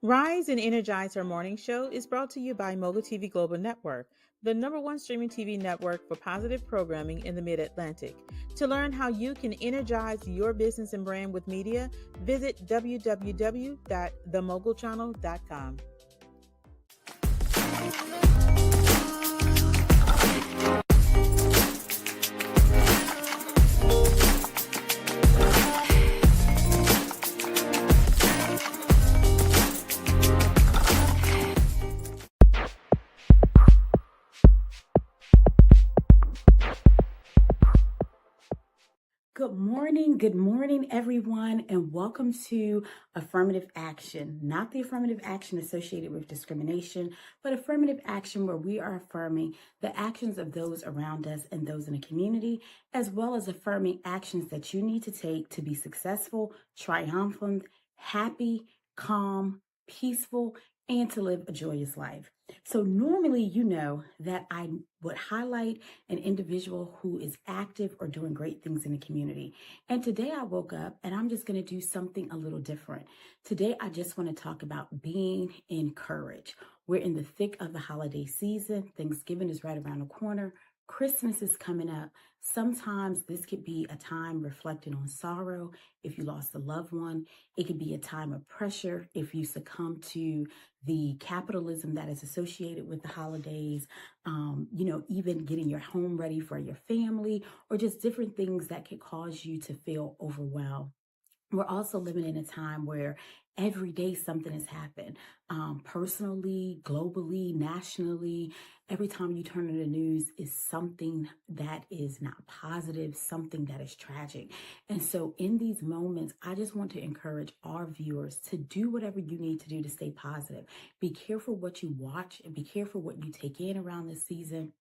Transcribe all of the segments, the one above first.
Rise and Energize Her Morning Show is brought to you by Mogul TV Global Network, the #1 streaming TV network for positive programming in the Mid-Atlantic. To learn how you can energize your business and brand with media, visit www.themogulchannel.com. Good morning, everyone, and welcome to Affirmative Action. Not the affirmative action associated with discrimination, but affirmative action where we are affirming the actions of those around us and those in the community, as well as affirming actions that you need to take to be successful, triumphant, happy, calm, peaceful, and to live a joyous life. So normally, you know that I would highlight an individual who is active or doing great things in the community. And today I woke up and I'm just going to do something a little different. Today, I just want to talk about being encouraged. We're in the thick of the holiday season. Thanksgiving is right around the corner. Christmas is coming up. Sometimes this could be a time reflecting on sorrow if you lost a loved one. It could be a time of pressure if you succumb to the capitalism that is associated with the holidays, even getting your home ready for your family, or just different things that could cause you to feel overwhelmed. We're also living in a time where every day something has happened, personally, globally, nationally. Every time you turn on the news is something that is not positive, something that is tragic. And so in these moments, I just want to encourage our viewers to do whatever you need to do to stay positive. Be careful what you watch and be careful what you take in around this season.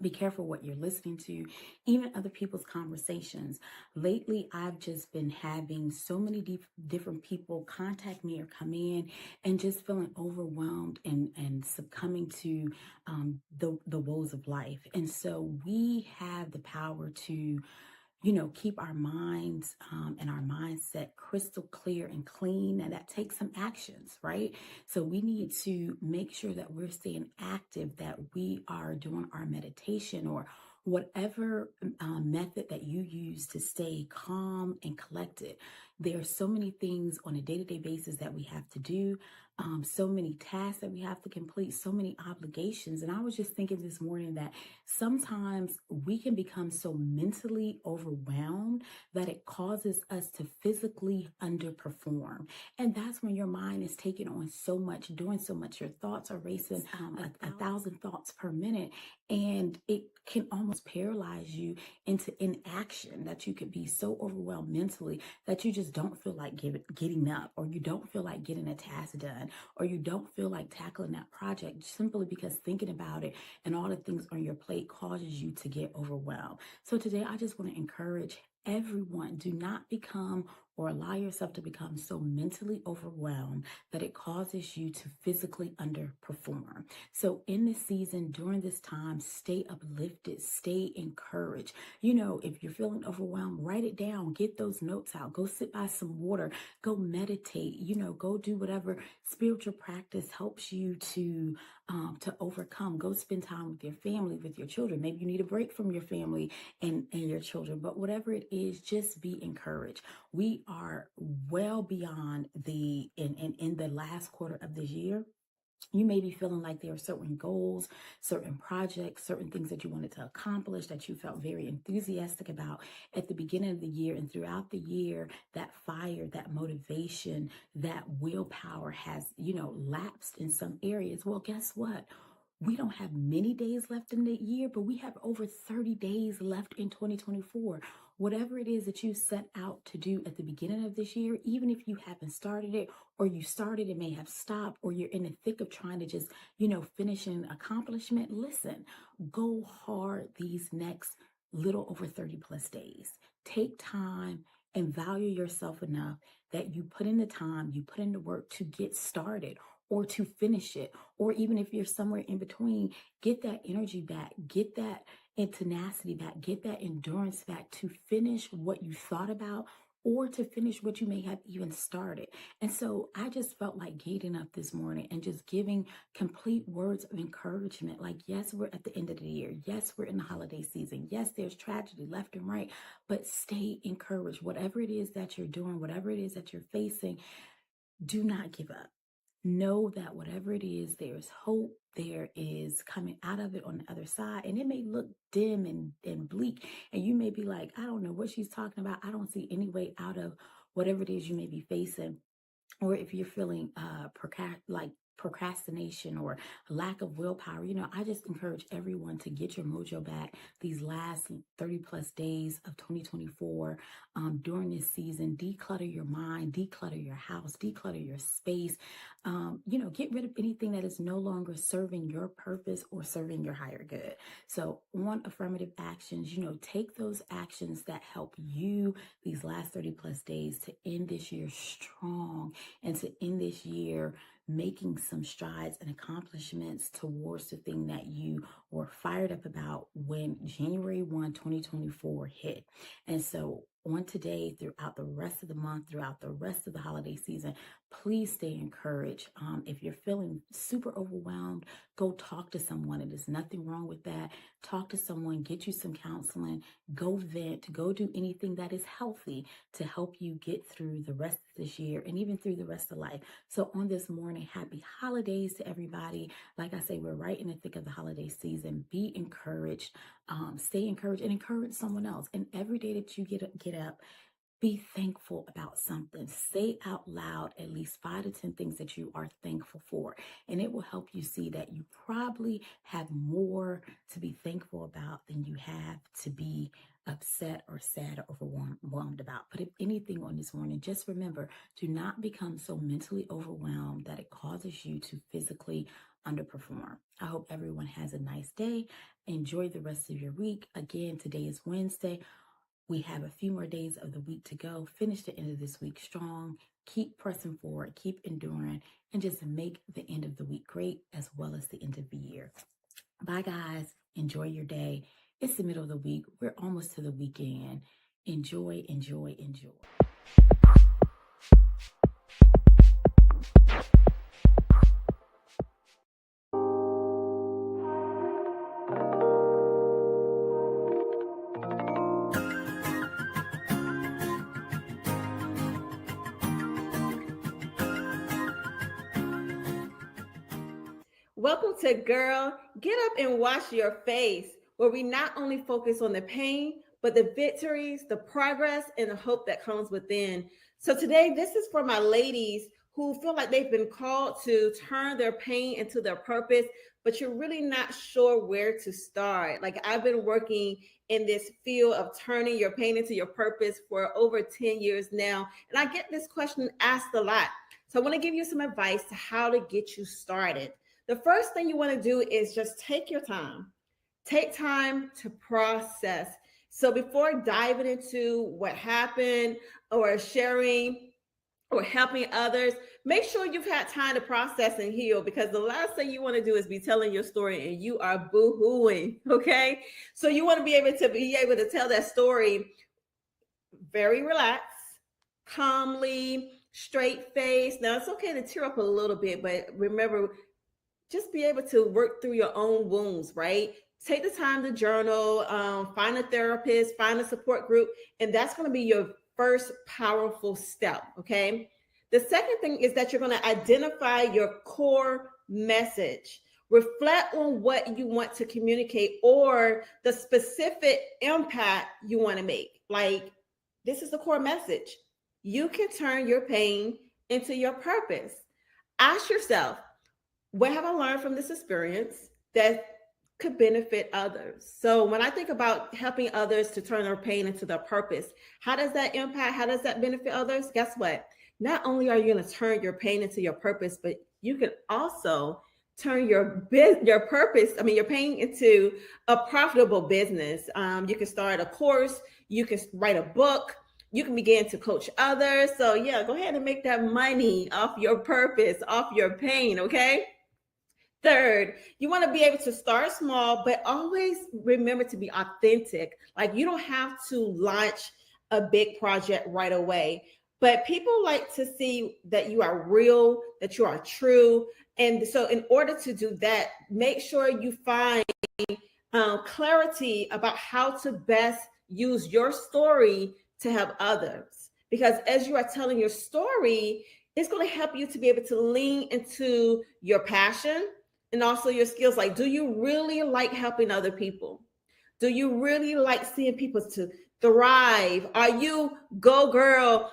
Be careful what you're listening to, even other people's conversations. Lately, I've just been having so many different people contact me or come in and just feeling overwhelmed and succumbing to the woes of life. And so we have the power to keep our minds and our mindset crystal clear and clean. And that takes some actions, right? So we need to make sure that we're staying active, that we are doing our meditation or whatever method that you use to stay calm and collected. There are so many things on a day-to-day basis that we have to do, so many tasks that we have to complete, so many obligations. And I was just thinking this morning that sometimes we can become so mentally overwhelmed that it causes us to physically underperform. And that's when your mind is taking on so much, doing so much. Your thoughts are racing a thousand thoughts per minute. And it can almost paralyze you into inaction, that you could be so overwhelmed mentally that you just don't feel like getting up, or you don't feel like getting a task done, or you don't feel like tackling that project simply because thinking about it and all the things on your plate causes you to get overwhelmed. So today I just want to encourage everyone, do not become or allow yourself to become so mentally overwhelmed that it causes you to physically underperform. So in this season, during this time, stay uplifted, stay encouraged. If you're feeling overwhelmed, write it down, get those notes out, go sit by some water, go meditate, go do whatever spiritual practice helps you to overcome. Go spend time with your family, with your children. Maybe you need a break from your family and your children, but whatever it is, just be encouraged. We are well beyond in the last quarter of this year. You may be feeling like there are certain goals, certain projects, certain things that you wanted to accomplish that you felt very enthusiastic about at the beginning of the year, and throughout the year, that fire, that motivation, that willpower has, lapsed in some areas. Well, guess what? We don't have many days left in the year, but we have over 30 days left in 2024. Whatever it is that you set out to do at the beginning of this year, even if you haven't started it, or you started and may have stopped, or you're in the thick of trying to just, finish an accomplishment, listen, go hard these next little over 30 plus days. Take time and value yourself enough that you put in the time, you put in the work to get started or to finish it. Or even if you're somewhere in between, get that energy back, get that tenacity back, get that endurance back to finish what you thought about or to finish what you may have even started. And so I just felt like getting up this morning and just giving complete words of encouragement. Like, yes, we're at the end of the year. Yes, we're in the holiday season. Yes, there's tragedy left and right, but stay encouraged. Whatever it is that you're doing, whatever it is that you're facing, do not give up. Know that whatever it is, there's hope. There is coming out of it on the other side. And it may look dim and bleak. And you may be like, I don't know what she's talking about. I don't see any way out of whatever it is you may be facing. Or if you're feeling procrastination or lack of willpower, I just encourage everyone to get your mojo back these last 30 plus days of 2024. During this season, declutter your mind, declutter your house, declutter your space. Get rid of anything that is no longer serving your purpose or serving your higher good. So on affirmative actions, take those actions that help you these last 30 plus days to end this year strong and to end this year making some strides and accomplishments towards the thing that you were fired up about when January 1, 2024 hit. And so on today, throughout the rest of the month, throughout the rest of the holiday season, please stay encouraged. If you're feeling super overwhelmed, go talk to someone. There's nothing wrong with that. Talk to someone, get you some counseling, go vent, go do anything that is healthy to help you get through the rest of this year and even through the rest of life. So on this morning, happy holidays to everybody. Like I say, we're right in the thick of the holiday season. Be encouraged, stay encouraged, and encourage someone else. And every day that you get up, be thankful about something. Say out loud at least 5 to 10 things that you are thankful for. And it will help you see that you probably have more to be thankful about than you have to be upset or sad or overwhelmed about. But if anything on this morning, just remember, do not become so mentally overwhelmed that it causes you to physically underperform. I hope everyone has a nice day. Enjoy the rest of your week. Again, today is Wednesday. We have a few more days of the week to go. Finish the end of this week strong. Keep pressing forward, keep enduring, and just make the end of the week great as well as the end of the year. Bye, guys. Enjoy your day. It's the middle of the week. We're almost to the weekend. Enjoy, enjoy, enjoy. Welcome to Girl, Get Up and Wash Your Face, where we not only focus on the pain, but the victories, the progress, and the hope that comes within. So today, this is for my ladies who feel like they've been called to turn their pain into their purpose, but you're really not sure where to start. Like, I've been working in this field of turning your pain into your purpose for over 10 years now, and I get this question asked a lot. So I want to give you some advice to how to get you started. The first thing you want to do is just take your time. Take time to process. So before diving into what happened or sharing or helping others, make sure you've had time to process and heal, because the last thing you want to do is be telling your story and you are boo-hooing, okay? So you want to be able to tell that story very relaxed, calmly, straight face. Now, it's okay to tear up a little bit, but remember, just be able to work through your own wounds, right? Take the time to journal, find a therapist, find a support group, and that's going to be your first powerful step, okay? The second thing is that you're going to identify your core message. Reflect on what you want to communicate or the specific impact you want to make. Like, this is the core message. You can turn your pain into your purpose. Ask yourself, what have I learned from this experience that could benefit others? So when I think about helping others to turn their pain into their purpose, how does that impact? How does that benefit others? Guess what? Not only are you going to turn your pain into your purpose, but you can also turn your pain into a profitable business. You can start a course, you can write a book, you can begin to coach others. So yeah, go ahead and make that money off your purpose, off your pain, okay? Third, you want to be able to start small, but always remember to be authentic. Like, you don't have to launch a big project right away. But people like to see that you are real, that you are true. And so in order to do that, make sure you find clarity about how to best use your story to help others. Because as you are telling your story, it's going to help you to be able to lean into your passion and also your skills. Like, do you really like helping other people? Do you really like seeing people to thrive? Are you go girl?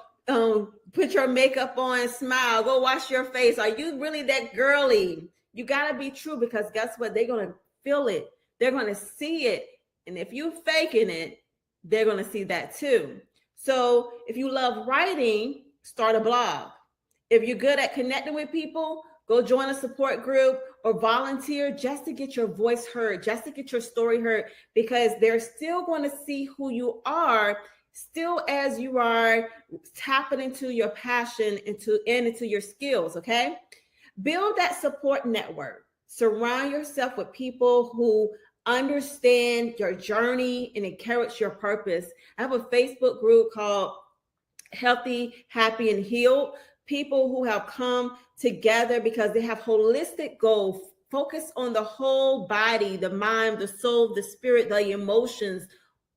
Put your makeup on, smile, go wash your face. Are you really that girly? You got to be true, because guess what? They're going to feel it. They're going to see it. And if you faking it, they're going to see that too. So if you love writing, start a blog. If you're good at connecting with people, go join a support group or volunteer just to get your voice heard, just to get your story heard, because they're still going to see who you are, still as you are tapping into your passion into your skills, okay? Build that support network. Surround yourself with people who understand your journey and encourage your purpose. I have a Facebook group called Healthy, Happy, and Healed. People who have come together because they have holistic goals, focus on the whole body, the mind, the soul, the spirit, the emotions,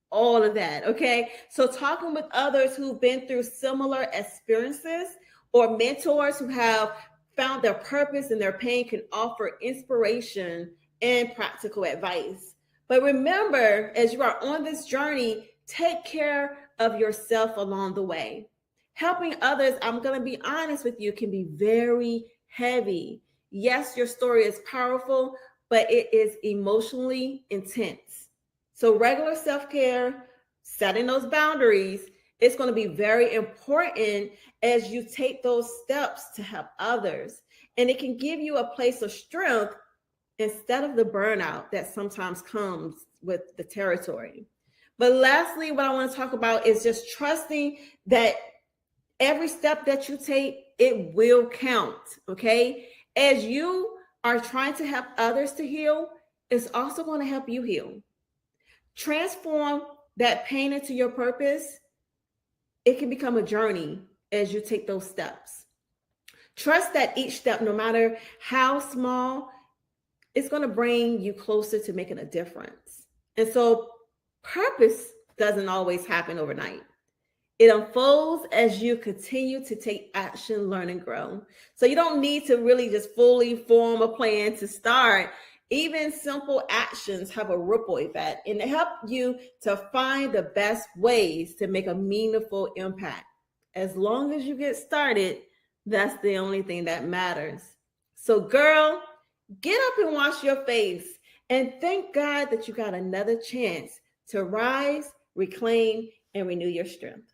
all of that, okay? So talking with others who've been through similar experiences or mentors who have found their purpose in their pain can offer inspiration and practical advice. But remember, as you are on this journey, take care of yourself along the way. Helping others, I'm going to be honest with you, can be very heavy. Yes, your story is powerful, but it is emotionally intense. So regular self-care, setting those boundaries, it's going to be very important as you take those steps to help others. And it can give you a place of strength instead of the burnout that sometimes comes with the territory. But lastly, what I want to talk about is just trusting that every step that you take, it will count, okay? As you are trying to help others to heal, it's also going to help you heal. Transform that pain into your purpose. It can become a journey as you take those steps. Trust that each step, no matter how small, it's going to bring you closer to making a difference. And so purpose doesn't always happen overnight. It unfolds as you continue to take action, learn, and grow. So you don't need to really just fully form a plan to start. Even simple actions have a ripple effect and help you to find the best ways to make a meaningful impact. As long as you get started, that's the only thing that matters. So girl, get up and wash your face and thank God that you got another chance to rise, reclaim, and renew your strength.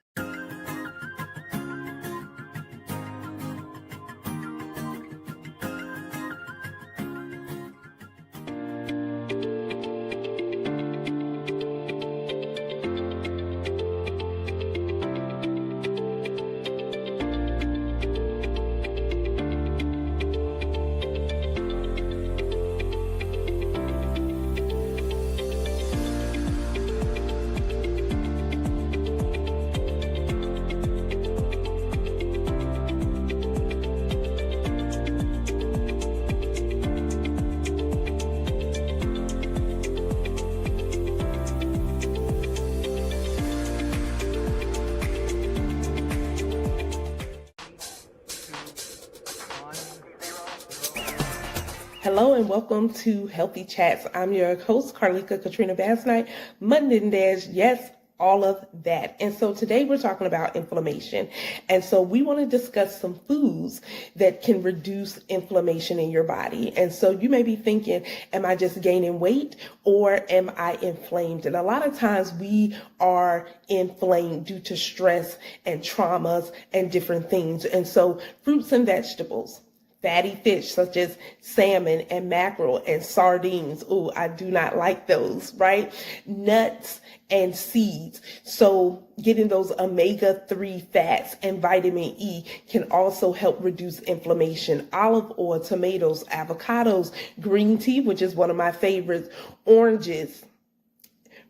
Hello and welcome to Healthy Chats. I'm your host, Carleeka Basnight-Menendez. Yes, all of that. And so today we're talking about inflammation. And so we want to discuss some foods that can reduce inflammation in your body. And so you may be thinking, am I just gaining weight or am I inflamed? And a lot of times we are inflamed due to stress and traumas and different things. And so fruits and vegetables, fatty fish such as salmon and mackerel and sardines. Oh, I do not like those, right? Nuts and seeds. So getting those omega-3 fats and vitamin E can also help reduce inflammation. Olive oil, tomatoes, avocados, green tea, which is one of my favorites, oranges,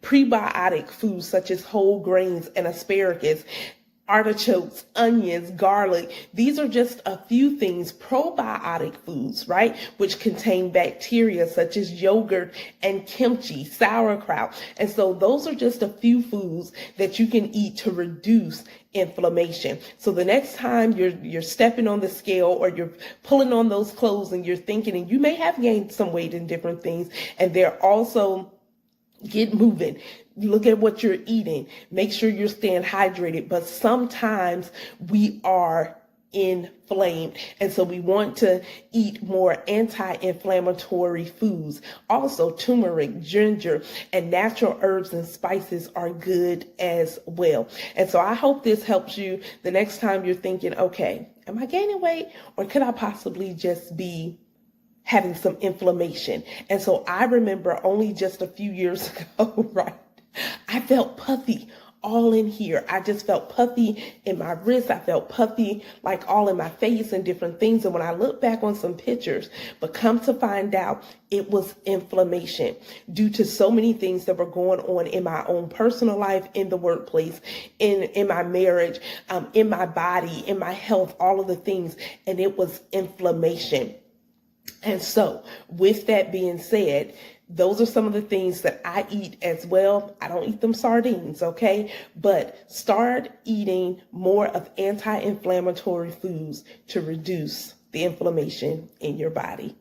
Prebiotic foods such as whole grains and asparagus, artichokes, onions, garlic. These are just a few things, probiotic foods, right? Which contain bacteria such as yogurt and kimchi, sauerkraut. And so those are just a few foods that you can eat to reduce inflammation. So the next time you're stepping on the scale or you're pulling on those clothes and you're thinking, and you may have gained some weight in different things, and they're also get moving. Look at what you're eating. Make sure you're staying hydrated. But sometimes we are inflamed. And so we want to eat more anti-inflammatory foods. Also, turmeric, ginger, and natural herbs and spices are good as well. And so I hope this helps you the next time you're thinking, okay, am I gaining weight, or could I possibly just be having some inflammation? And so I remember only just a few years ago, right? I felt puffy all in here. I just felt puffy in my wrists. I felt puffy like all in my face and different things. And when I look back on some pictures, but come to find out it was inflammation due to so many things that were going on in my own personal life, in the workplace, in my marriage, in my body, in my health, all of the things. And it was inflammation. And so with that being said, those are some of the things that I eat as well. I don't eat them sardines, okay? But start eating more of anti-inflammatory foods to reduce the inflammation in your body.